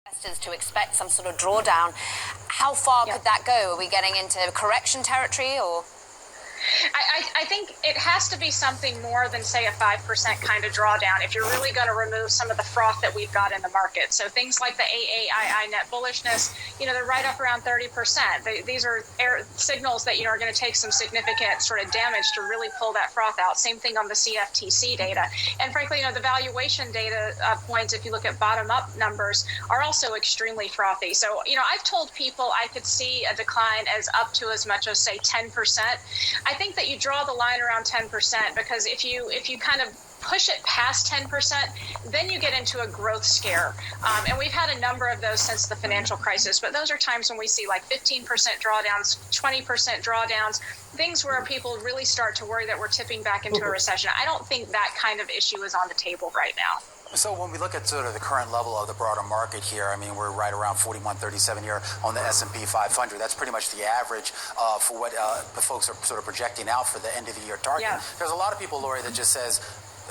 investors to expect some sort of drawdown. How far could that go? Are we getting into correction territory, or? I think it has to be something more than, say, a 5% kind of drawdown if you're really going to remove some of the froth that we've got in the market. So things like the AAII net bullishness, they're right up around 30%. These are signals that, are going to take some significant sort of damage to really pull that froth out. Same thing on the CFTC data. And frankly, the valuation data points, if you look at bottom-up numbers, are also extremely frothy. So, I've told people I could see a decline as up to as much as, say, 10%. I think that you draw the line around 10% because if you kind of push it past 10%, then you get into a growth scare. And we've had a number of those since the financial crisis, but those are times when we see like 15% drawdowns, 20% drawdowns, things where people really start to worry that we're tipping back into a recession. I don't think that kind of issue is on the table right now. So when we look at sort of the current level of the broader market here, I mean, we're right around 41.37 here on the S&P 500. That's pretty much the average for what the folks are sort of projecting out for the end of the year target. Yeah. There's a lot of people, Lori, that just says,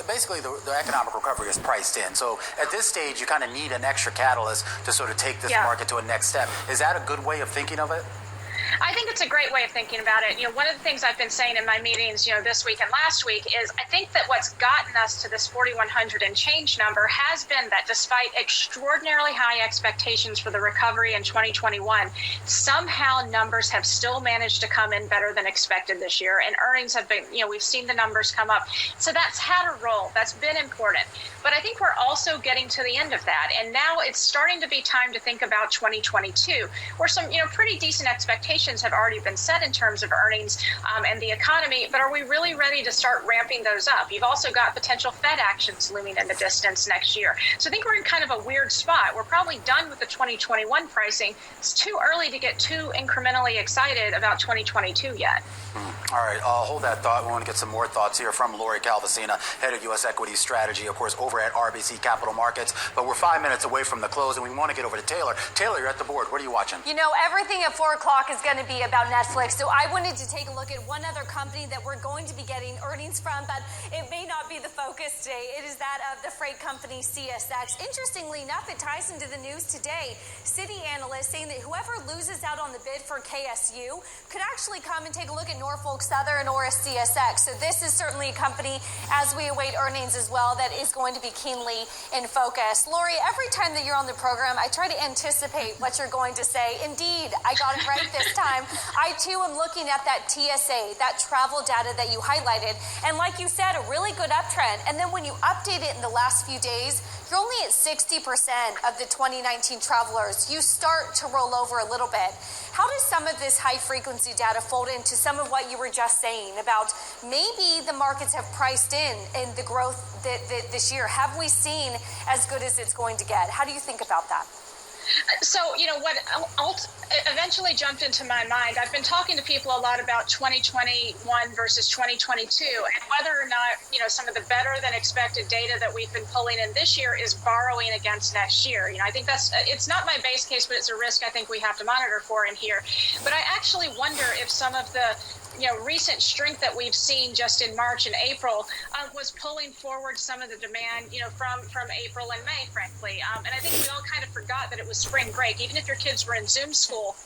basically the economic recovery is priced in. So at this stage, you kind of need an extra catalyst to sort of take this market to a next step. Is that a good way of thinking of it? I think it's a great way of thinking about it. One of the things I've been saying in my meetings, this week and last week is I think that what's gotten us to this 4,100 and change number has been that despite extraordinarily high expectations for the recovery in 2021, somehow numbers have still managed to come in better than expected this year. And earnings have been, we've seen the numbers come up. So that's had a role. That's been important. But I think we're also getting to the end of that. And now it's starting to be time to think about 2022, where some, pretty decent expectations have already been set in terms of earnings and the economy, but are we really ready to start ramping those up? You've also got potential Fed actions looming in the distance next year. So I think we're in kind of a weird spot. We're probably done with the 2021 pricing. It's too early to get too incrementally excited about 2022 yet. All right, hold that thought. We want to get some more thoughts here from Lori Calvasina, head of U.S. Equities Strategy, of course, over at RBC Capital Markets. But we're 5 minutes away from the close, and we want to get over to Taylor. Taylor, you're at the board. What are you watching? Everything at 4 o'clock is going to be about Netflix. So I wanted to take a look at one other company that we're going to be getting earnings from, but it may not be the focus today. It is that of the freight company CSX. Interestingly enough, it ties into the news today. Citi analysts saying that whoever loses out on the bid for KSU could actually come and take a look at Norfolk Southern or CSX. So this is certainly a company, as we await earnings as well, that is going to be keenly in focus. Lori, every time that you're on the program, I try to anticipate what you're going to say. Indeed, I got it right this time. I, too, am looking at that TSA, that travel data that you highlighted. And like you said, a really good uptrend. And then when you update it in the last few days, you're only at 60% of the 2019 travelers. You start to roll over a little bit. How does some of this high-frequency data fold into some of what you were just saying about maybe the markets have priced in the growth this year? Have we seen as good as it's going to get? How do you think about that? So, what eventually jumped into my mind, I've been talking to people a lot about 2021 versus 2022 and whether or not, some of the better than expected data that we've been pulling in this year is borrowing against next year. I think it's not my base case, but it's a risk I think we have to monitor for in here. But I actually wonder if some of the recent strength that we've seen just in March and April was pulling forward some of the demand, from April and May, frankly. And I think we all kind of forgot that it was spring break. Even if your kids were in Zoom school,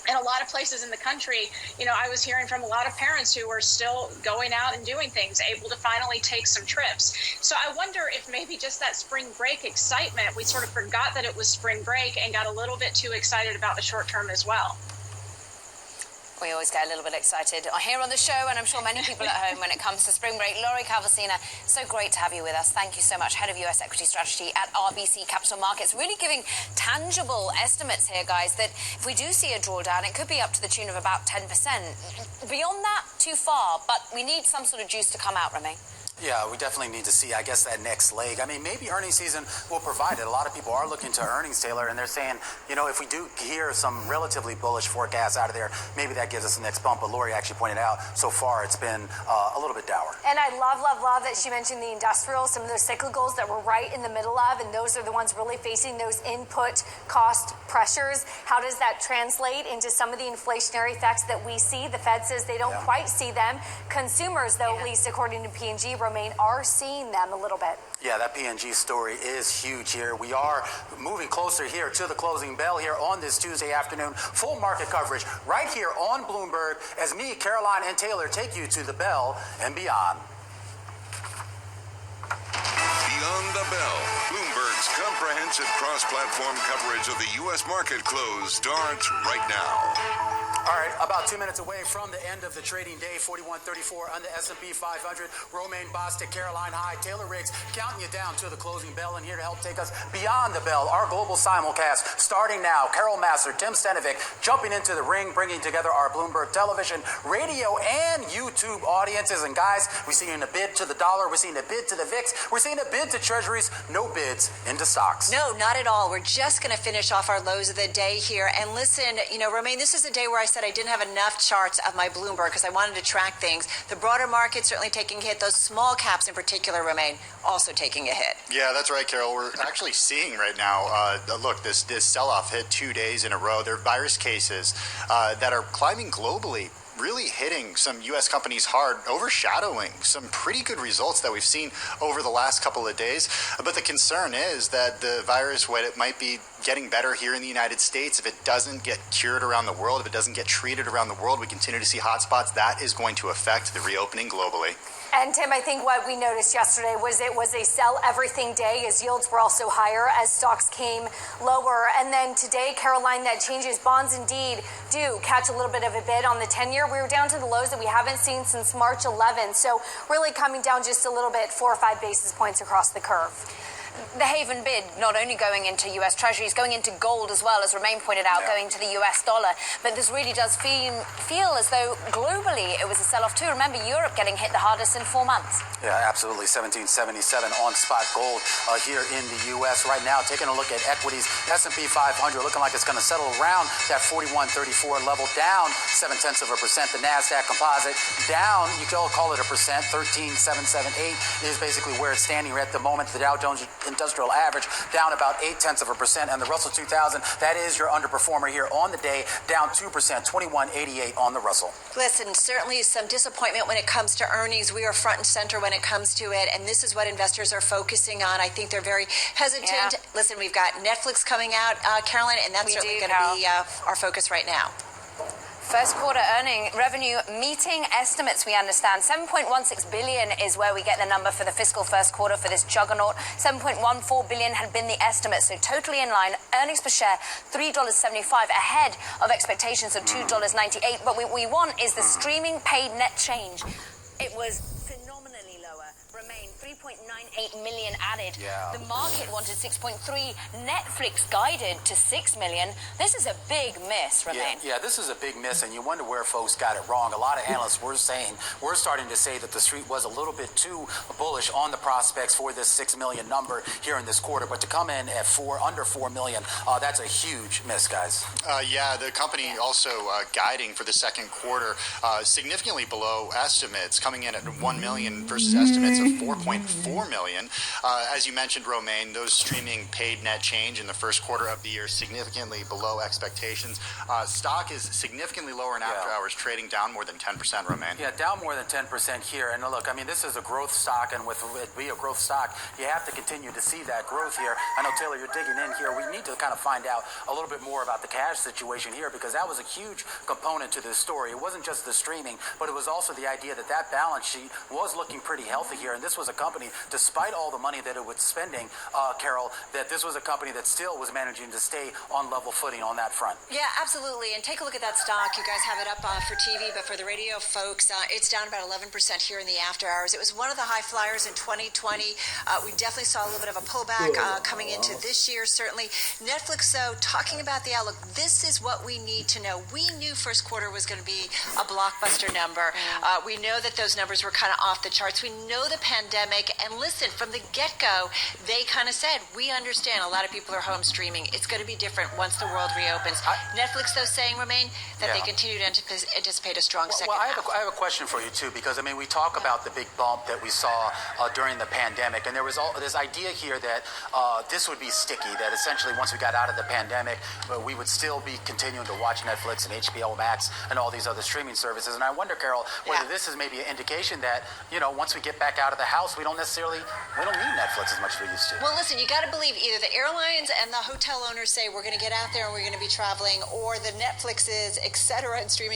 in a lot of places in the country, I was hearing from a lot of parents who were still going out and doing things, able to finally take some trips. So I wonder if maybe just that spring break excitement, we sort of forgot that it was spring break and got a little bit too excited about the short term as well. We always get a little bit excited here on the show, and I'm sure many people at home when it comes to spring break. Lori Calvasina, so great to have you with us. Thank you so much, head of U.S. Equity Strategy at RBC Capital Markets. Really giving tangible estimates here, guys, that if we do see a drawdown, it could be up to the tune of about 10%. Beyond that, too far, but we need some sort of juice to come out, Remy. Yeah, we definitely need to see, I guess, that next leg. I mean, maybe earnings season will provide it. A lot of people are looking to earnings, Taylor, and they're saying, if we do hear some relatively bullish forecasts out of there, maybe that gives us the next bump. But Lori actually pointed out, so far it's been a little bit dour. And I love that she mentioned the industrials, some of those cyclicals that we're right in the middle of, and those are the ones really facing those input cost pressures. How does that translate into some of the inflationary effects that we see? The Fed says they don't quite see them. Consumers, though, at least according to P&G, Romaine, are seeing them a little bit. Yeah, that P&G story is huge here. We are moving closer here to the closing bell here on this Tuesday afternoon. Full market coverage right here on Bloomberg as me, Caroline, and Taylor take you to the bell and beyond. Beyond the Bell, Bloomberg's comprehensive cross-platform coverage of the U.S. market close starts right now. All right, about 2 minutes away from the end of the trading day, 41.34 on the S&P 500. Romaine Bostick, Caroline Hyde, Taylor Riggs counting you down to the closing bell, and here to help take us beyond the bell, our global simulcast starting now. Carol Massar, Tim Stenovic jumping into the ring, bringing together our Bloomberg television, radio, and YouTube audiences. And guys, we're seeing a bid to the dollar, we're seeing a bid to the VIX, we're seeing a bid to treasuries, no bids into stocks. No, not at all. We're just going to finish off our lows of the day here. And listen, Romaine, this is a day where I said I didn't have enough charts of my Bloomberg because I wanted to track things. The broader market certainly taking a hit. Those small caps in particular, Romaine, also taking a hit. Yeah, that's right, Carol. We're actually seeing right now, look, this sell-off hit 2 days in a row. There are virus cases that are climbing globally, really hitting some U.S. companies hard, overshadowing some pretty good results that we've seen over the last couple of days. But the concern is that the virus, when it might be getting better here in the United States, if it doesn't get cured around the world, if it doesn't get treated around the world, we continue to see hotspots. That is going to affect the reopening globally. And Tim, I think what we noticed yesterday was it was a sell everything day as yields were also higher as stocks came lower. And then today, Caroline, that changes. Bonds indeed do catch a little bit of a bid on the 10-year. We were down to the lows that we haven't seen since March 11. So really coming down just a little bit, 4 or 5 basis points across the curve. The haven bid not only going into U.S. Treasuries, going into gold as well, as Romaine pointed out, going to the U.S. dollar. But this really does feel as though globally it was a sell-off too. Remember, Europe getting hit the hardest in 4 months. Yeah, absolutely. 1777 on spot gold here in the U.S. right now. Taking a look at equities, S&P 500 looking like it's going to settle around that 41.34 level, down 0.7%. The NASDAQ composite down, you can all call it a percent, 13.778 is basically where it's standing at the moment. The Dow Jones Industrial Average down about 0.8%, and the Russell 2000, that is your underperformer here on the day, down 2%, 21.88 on the Russell. Listen, certainly some disappointment when it comes to earnings. We are front and center when it comes to it, and this is what investors are focusing on. I think they're very hesitant. Yeah. Listen, we've got Netflix coming out, Caroline, and that's certainly going to be our focus right now. First quarter revenue meeting estimates, we understand. 7.16 billion is where we get the number for the fiscal first quarter for this juggernaut. 7.14 billion had been the estimate, so totally in line. Earnings per share, $3.75, ahead of expectations of $2.98. But what we want is the streaming paid net change. It was phenomenally lower. Remain 3.98 million added. Yeah. The market wanted 6.3. Netflix guided to 6 million. This is a big miss, Remain. Yeah, this is a big miss, and you wonder where folks got it wrong. A lot of analysts we're starting to say that the street was a little bit too bullish on the prospects for this 6 million number here in this quarter. But to come in at under 4 million, that's a huge miss, guys. Yeah, the company also guiding for the second quarter significantly below estimates, coming in at 1 million versus estimates of 4.4 million. As you mentioned, Romaine, those streaming paid net change in the first quarter of the year significantly below expectations. Stock is significantly lower in after hours, trading down more than 10%, Romaine. Yeah, down more than 10% here. And look, I mean, this is a growth stock, and with it being a growth stock, you have to continue to see that growth here. I know, Taylor, you're digging in here. We need to kind of find out a little bit more about the cash situation here, because that was a huge component to this story. It wasn't just the streaming, but it was also the idea that that balance sheet was looking pretty healthy here. And this was a company, despite all the money that it was spending, Carol, that this was a company that still was managing to stay on level footing on that front. Yeah, absolutely. And take a look at that stock. You guys have it up for TV, but for the radio folks, it's down about 11% here in the after hours. It was one of the high flyers in 2020. We definitely saw a little bit of a pullback coming into this year, certainly. Netflix, though, talking about the outlook, this is what we need to know. We knew first quarter was going to be a blockbuster number. We know that those numbers were kind of off the charts. We know the pandemic pandemic. And listen, from the get-go, they kind of said, we understand a lot of people are home streaming. It's going to be different once the world reopens. Netflix, though, saying, Romaine, that they continue to anticipate a strong second half. I have a question for you, too, because, I mean, we talk about the big bump that we saw during the pandemic, and there was this idea here that this would be sticky, that essentially once we got out of the pandemic, we would still be continuing to watch Netflix and HBO Max and all these other streaming services. And I wonder, Carol, whether this is maybe an indication that, you know, once we get back out of the house, we don't need Netflix as much as we used to. Well, listen, you got to believe either the airlines and the hotel owners say we're going to get out there and we're going to be traveling, or the Netflixes, et cetera, and streaming